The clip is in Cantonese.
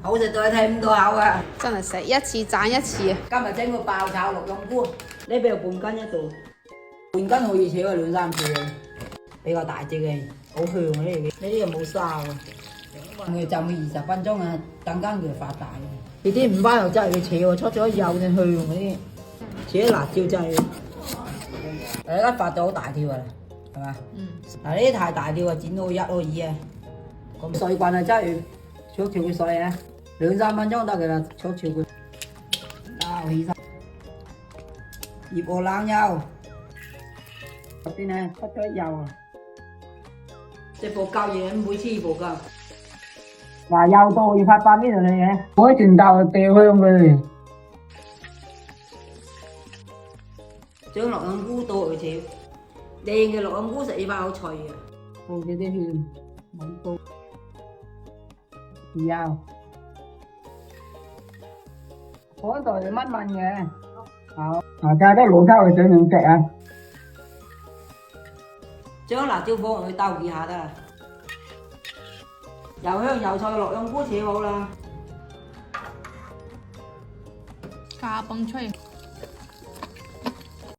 好食到你睇唔到口啊！真係食一次讚一次啊！今日整個爆炒綠蔭菇，呢邊有半斤一度，半斤可以炒2、3次嘅，比較大隻嘅，好香嘅呢啲又冇沙喎。佢浸佢20分鐘啊，等間佢發大。呢啲五花肉真係要炒喎，出咗油先香嗰啲，炒啲辣椒真係。而家發到好大條啊，係嘛？嗱呢啲太大條啊，剪到1可以啊。咁水滾啊，真係炒佢水啊，2、3分鐘得㗎啦，炒佢。撈起身，醃和冷油，入邊咧出咗油啊！隻布膠嘢每次布膠。嗱，又到要發8呢度嚟嘅，我一轉頭掉香佢。將綠蔭菇倒去炒，靚嘅綠蔭菇食起翻好脆嘅。放啲芡，冇煲，豉油，嗰度係炆炆嘅。好，加啲老抽去整兩隻啊。將辣椒放落去兜幾下得啦。又香又脆，綠蔭菇炒好啦。加崩脆。